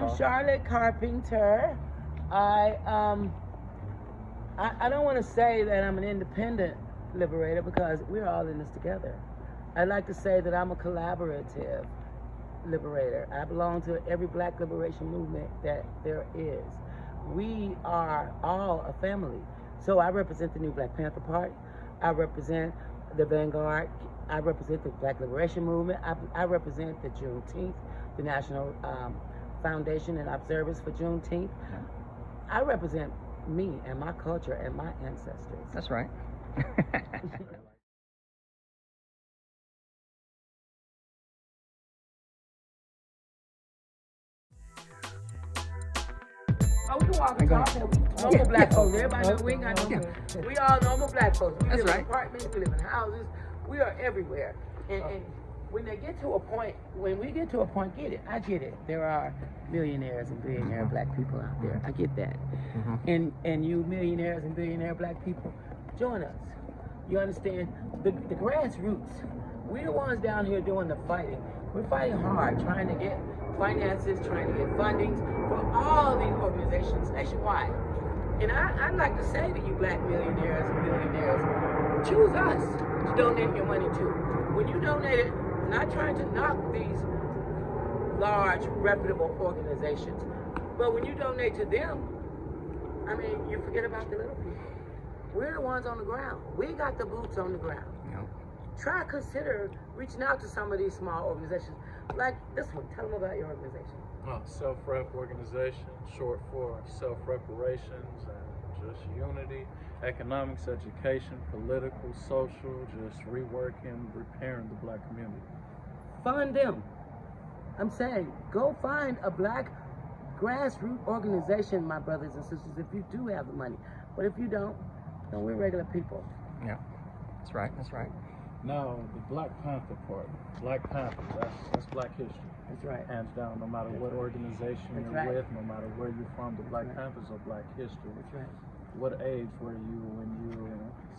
I'm Charlotte Carpenter. I don't want to say that I'm an independent liberator because we're all in this together. I'd like to say that I'm a collaborative liberator. I belong to every black liberation movement that there is. We are all a family. So I represent the new Black Panther Party. I represent the Vanguard. I represent the Black Liberation Movement. I represent the Juneteenth, the National Foundation and Observers for Juneteenth. I represent me and my culture and my ancestors. That's right. Oh, we can walk and talk. Normal black folks. Everybody know we ain't got no. We all normal black folks. We live in apartments. We live in houses. We are everywhere. And when they get to a point, when we get to a point, get it. I get it. There are millionaires and billionaire black people out there. I get that. And you millionaires and billionaire black people, join us. You understand? The grassroots. We're the ones down here doing the fighting. We're fighting hard, trying to get finances, trying to get fundings for all these organizations nationwide. And I'd like to say to you black millionaires and billionaires, choose us to donate your money to. When you donate it, not trying to knock these large, reputable organizations, but when you donate to them, I mean, you forget about the little people. We're the ones on the ground. We got the boots on the ground. Try to consider reaching out to some of these small organizations, like this one. Tell them about your organization. Self-rep organization, short for self-reparations and just unity, economics, education, political, social, just reworking, repairing the black community. Fund them. I'm saying, go find a black grassroots organization, my brothers and sisters, if you do have the money. But if you don't, then we're regular people. Yeah, that's right, that's right. Now, the Black Panther Party, Black Panthers, that's black history. That's right. Hands down, no matter what organization you're with, no matter where you're from, the Black Panthers are black history. That's right. What age were you when you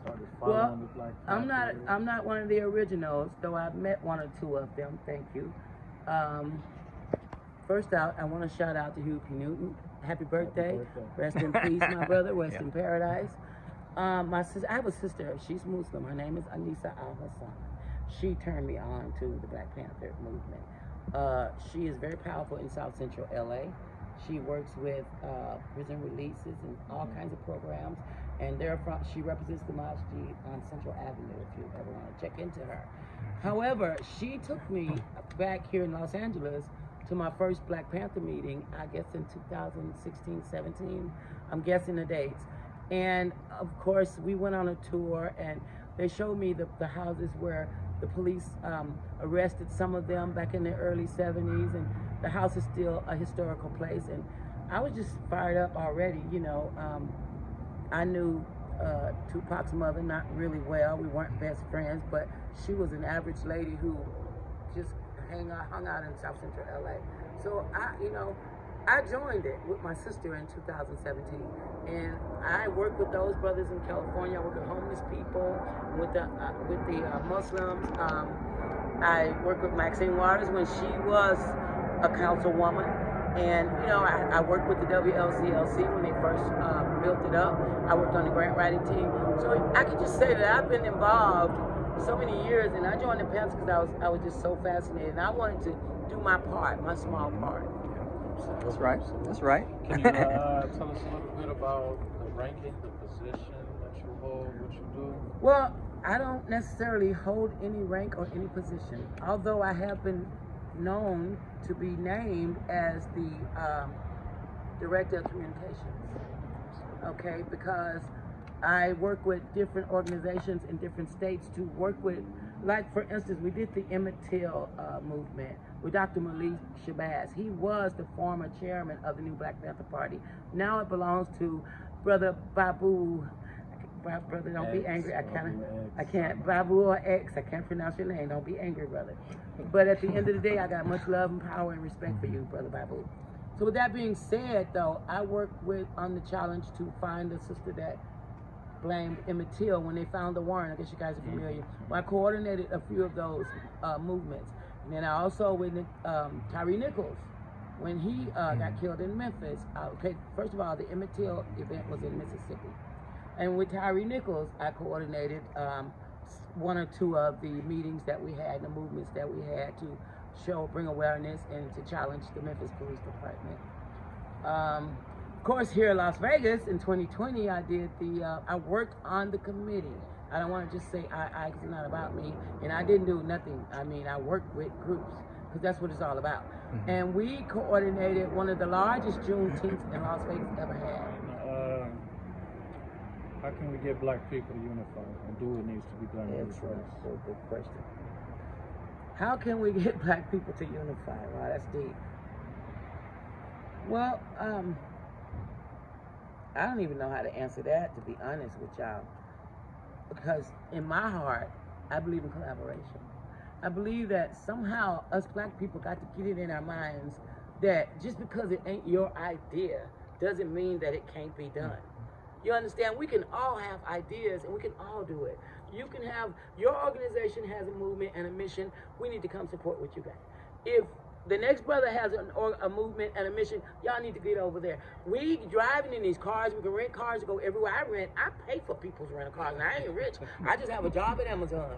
started following the Black Panthers? I'm not one of the originals, though I've met one or two of them, thank you. First out, I want to shout out to Hugh P. Newton. Happy birthday. Rest in peace, my brother. Rest in paradise. My sister, I have a sister. She's Muslim. Her name is Anissa Al-Hassan. She turned me on to the Black Panther movement. She is very powerful in South Central LA. She works with prison releases and all kinds of programs. And she represents the Masjid on Central Avenue, if you ever want to check into her. However, she took me back here in Los Angeles to my first Black Panther meeting, I guess in 2016, 17. I'm guessing the dates. And of course, we went on a tour and they showed me the houses where the police arrested some of them back in the early 70s, and the house is still a historical place. And I was just fired up already, you know. I knew Tupac's mother not really well. We weren't best friends, but she was an average lady who just hung out in South Central LA. So I joined it with my sister in 2017, and I work with those brothers in California. I work with homeless people, with the Muslims. I work with Maxine Waters when she was a councilwoman, and I worked with the WLCLC when they first built it up. I worked on the grant writing team, so I can just say that I've been involved so many years, and I joined the Panthers because I was just so fascinated, and I wanted to do my part, my small part. That's right. That's right. Can you tell us a little bit about the ranking, the position that you hold, what you do? Well, I don't necessarily hold any rank or any position, although I have been known to be named as the Director of Communications. Okay, because I work with different organizations in different states to work with, like for instance, we did the Emmett Till movement with Dr. Malik Shabazz. He was the former chairman of the new Black Panther Party. Now it belongs to Brother Babu. Brother, don't be angry. I can't. Babu or X. I can't pronounce your name. Don't be angry, brother. But at the end of the day, I got much love and power and respect for you, Brother Babu. So with that being said, though, I work on the challenge to find a sister that blamed Emmett Till when they found the warrant. I guess you guys are familiar. Well, I coordinated a few of those movements. And then I also with Tyree Nichols. when he got killed in Memphis. Okay, first of all, the Emmett Till event was in Mississippi. And with Tyree Nichols, I coordinated one or two of the meetings that we had, the movements that we had to bring awareness and to challenge the Memphis Police Department. Of course, here in Las Vegas in 2020, I worked on the committee. I don't want to just say I, because it's not about me. And I didn't do nothing. I mean, I worked with groups, because that's what it's all about. Mm-hmm. And we coordinated one of the largest Juneteenths in Las Vegas ever had. How can we get black people to unify and do what needs to be done? Excellent. Good question. How can we get black people to unify? Wow, that's deep. Well, I don't even know how to answer that, to be honest with y'all. Because in my heart, I believe in collaboration. I believe that somehow us black people got to get it in our minds that just because it ain't your idea doesn't mean that it can't be done. You understand? We can all have ideas and we can all do it. You can have, your organization has a movement and a mission. We need to come support what you got. If the next brother has a movement and a mission, y'all need to get over there. We driving in these cars, we can rent cars to go everywhere. I pay for people's rental cars, and I ain't rich. I just have a job at Amazon.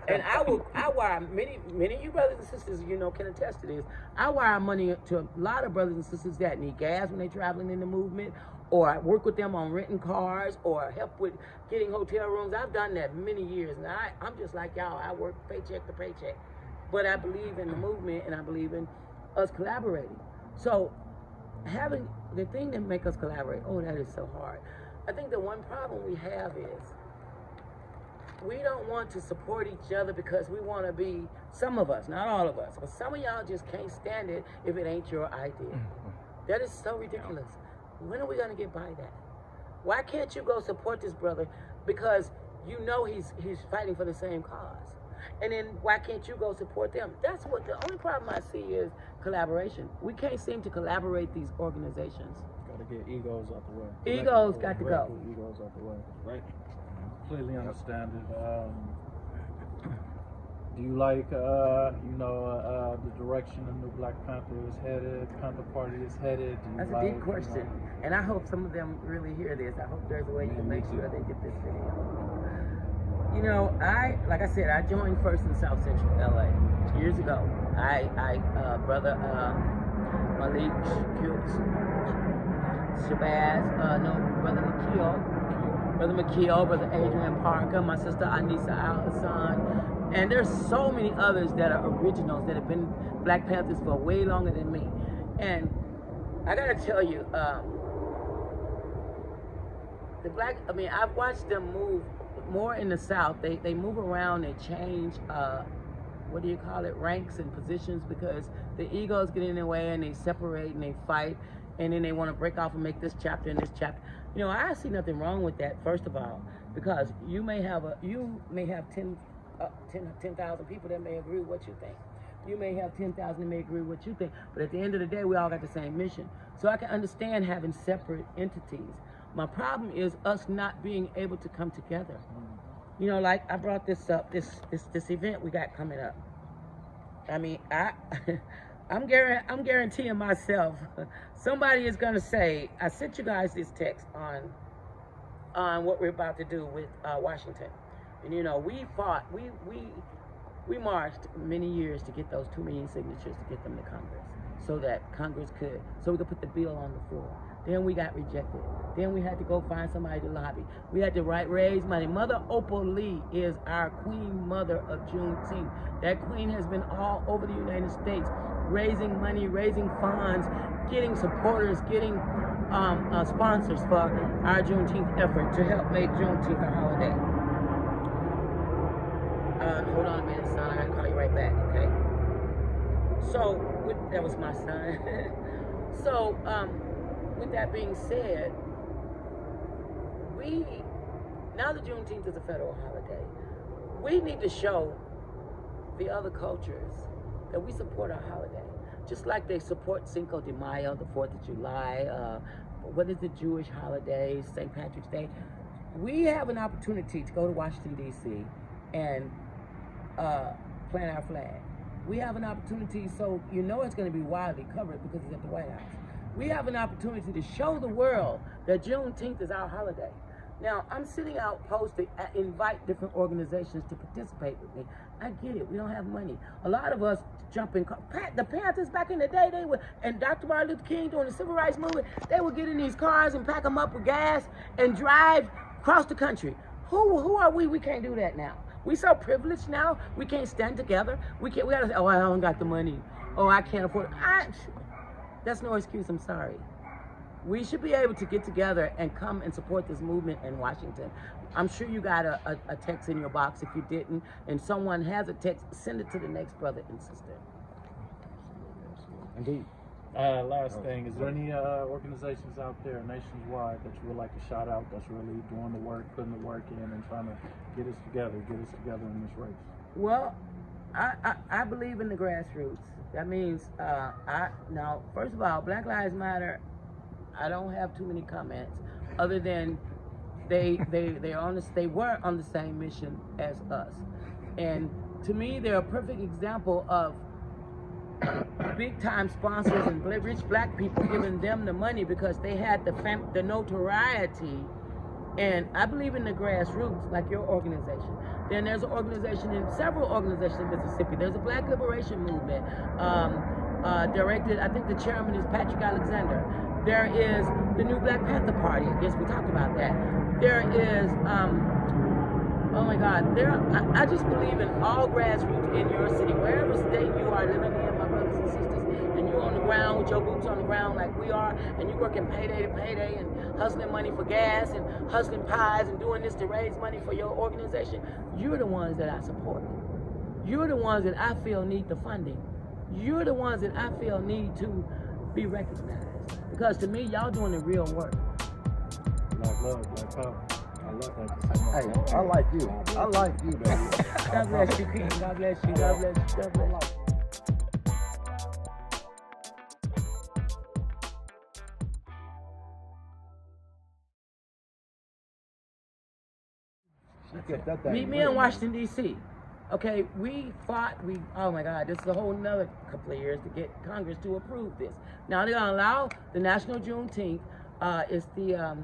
And I wire, many of you brothers and sisters, you know, can attest to this. I wire money to a lot of brothers and sisters that need gas when they're traveling in the movement, or I work with them on renting cars, or help with getting hotel rooms. I've done that many years, and I'm just like y'all. I work paycheck to paycheck. But I believe in the movement, and I believe in us collaborating. So having the thing that make us collaborate, oh, that is so hard. I think the one problem we have is we don't want to support each other because we want to be, some of us, not all of us, but some of y'all just can't stand it if it ain't your idea. That is so ridiculous. When are we going to get by that? Why can't you go support this brother because you know he's fighting for the same cause? And then why can't you go support them? That's what the only problem I see is collaboration. We can't seem to collaborate these organizations. Got to get egos out the way. Egos got to go. Egos out the way. Right. Completely understand it. Do you like, the direction the new Black Panther is headed, Panther Party is headed? That's a deep question. And I hope some of them really hear this. I hope there's a way you can make sure they get this video. You know, like I said, I joined first in South Central LA years ago. Brother Malik Shabazz, Brother McKeel, Brother Adrian Parker, my sister Anissa Al-Hassan, and there's so many others that are originals that have been Black Panthers for way longer than me. And I gotta tell you, I've watched them move more in the South. They move around, they change, ranks and positions because the egos get in their way and they separate and they fight, and then they want to break off and make this chapter and this chapter. You know, I see nothing wrong with that, first of all, because you may have 10,000 people that may agree with what you think. You may have 10,000 that may agree with what you think, but at the end of the day, we all got the same mission. So I can understand having separate entities. My problem is us not being able to come together. You know, like I brought this up, this event we got coming up. I mean, I'm guaranteeing myself, somebody is gonna say, I sent you guys this text on what we're about to do with Washington. And you know, we fought, we marched many years to get those 2 million signatures to get them to Congress, so that we could put the bill on the floor. Then we got rejected. Then we had to go find somebody to lobby. We had to raise money. Mother Opal Lee is our queen mother of Juneteenth. That queen has been all over the United States, raising money, raising funds, getting supporters, getting sponsors for our Juneteenth effort to help make Juneteenth a holiday. Hold on a minute, son. I gotta call you right back, okay? So, that was my son. So, with that being said, now that Juneteenth is a federal holiday, we need to show the other cultures that we support our holiday. Just like they support Cinco de Mayo, the 4th of July, what is the Jewish holidays, St. Patrick's Day. We have an opportunity to go to Washington, D.C. and plant our flag. we have an opportunity, so you know it's going to be widely covered because it's at the White House. We have an opportunity to show the world that Juneteenth is our holiday. Now, I'm sitting out posting, invite different organizations to participate with me. I get it, we don't have money. A lot of us jump in, the Panthers back in the day, they would, and Dr. Martin Luther King during the Civil Rights Movement, they would get in these cars and pack them up with gas and drive across the country. Who are we? We can't do that now. We so privileged now, we can't stand together. We gotta say, oh, I don't got the money. Oh, I can't afford it. That's no excuse, I'm sorry. We should be able to get together and come and support this movement in Washington. I'm sure you got a text in your box. If you didn't, and someone has a text, send it to the next brother and sister. Indeed. Last thing, is there any organizations out there nationwide that you would like to shout out that's really doing the work, putting the work in, and trying to get us together in this race? Well, I believe in the grassroots. That means, now, first of all, Black Lives Matter, I don't have too many comments other than they were on the same mission as us. And to me, they're a perfect example of big time sponsors and rich black people giving them the money because they had the notoriety. And I believe in the grassroots, like your organization. Then there's an organization several organizations in Mississippi. There's a Black Liberation Movement directed, I think the chairman is Patrick Alexander. There is the new Black Panther Party. I guess we talked about that. There is, oh my God, I just believe in all grassroots in your city, wherever state you are living in, my brothers and sisters, and you're on the ground with your boots on the ground like we are, and you're working payday to payday and hustling money for gas and hustling pies and doing this to raise money for your organization. You're the ones that I support. You're the ones that I feel need the funding. You're the ones that I feel need to be recognized. Because to me, y'all doing the real work. Black love, black power. I love that. Hey, I like you. I like you, baby. God bless you, King. God bless you. God bless you. God bless you. Meet me in Washington, D.C. Okay, we fought, oh my God, this is a whole nother couple of years to get Congress to approve this. Now they're gonna allow the National Juneteenth, it's the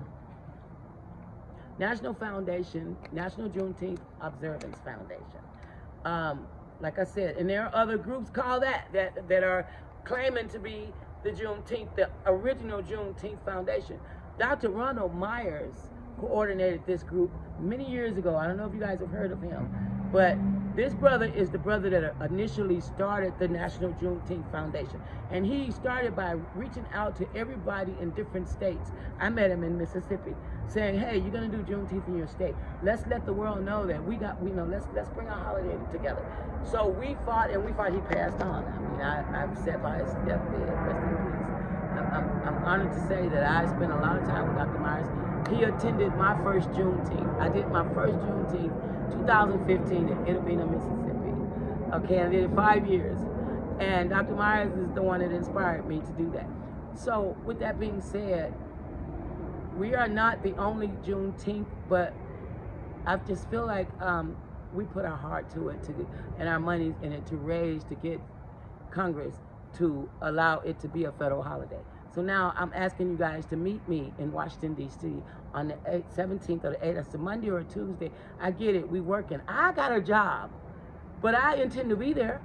National Juneteenth Observance Foundation. Like I said, and there are other groups called that are claiming to be the Juneteenth, the original Juneteenth Foundation. Dr. Ronald Myers coordinated this group many years ago. I don't know if you guys have heard of him, but this brother is the brother that initially started the National Juneteenth Foundation. And he started by reaching out to everybody in different states. I met him in Mississippi, saying, hey, you're gonna do Juneteenth in your state. Let's let the world know that let's bring our holiday together. So we fought, he passed on. I mean, I've sat by his deathbed, rest in peace. I'm honored to say that I spent a lot of time with Dr. Myers. He attended my first Juneteenth. I did my first Juneteenth, 2015 in Itta, Mississippi. Okay, and I did it 5 years. And Dr. Myers is the one that inspired me to do that. So with that being said, we are not the only Juneteenth, but I just feel like we put our heart to it and our money in it to get Congress to allow it to be a federal holiday. So now I'm asking you guys to meet me in Washington, D.C. on the 17th or the 8th. That's a Monday or a Tuesday. I get it. We working. I got a job, but I intend to be there.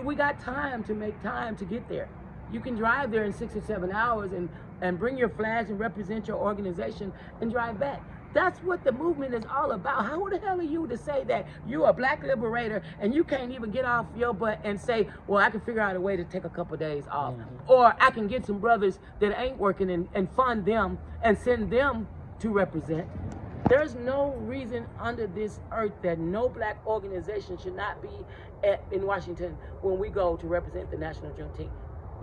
We got time to make time to get there. You can drive there in 6 or 7 hours and bring your flags and represent your organization and drive back. That's what the movement is all about. How the hell are you to say that you're a black liberator and you can't even get off your butt and say, well, I can figure out a way to take a couple days off. Mm-hmm. Or I can get some brothers that ain't working and fund them and send them to represent. There's no reason under this earth that no black organization should not be in Washington when we go to represent the National Juneteenth.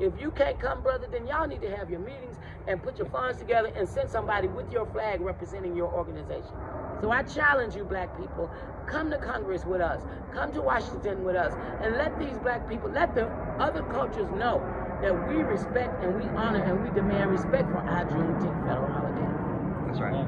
If you can't come, brother, then y'all need to have your meetings and put your funds together and send somebody with your flag representing your organization. So I challenge you, black people, come to Congress with us, come to Washington with us, and let these black people, let the other cultures know that we respect and we honor and we demand respect for our Juneteenth federal holiday. That's right.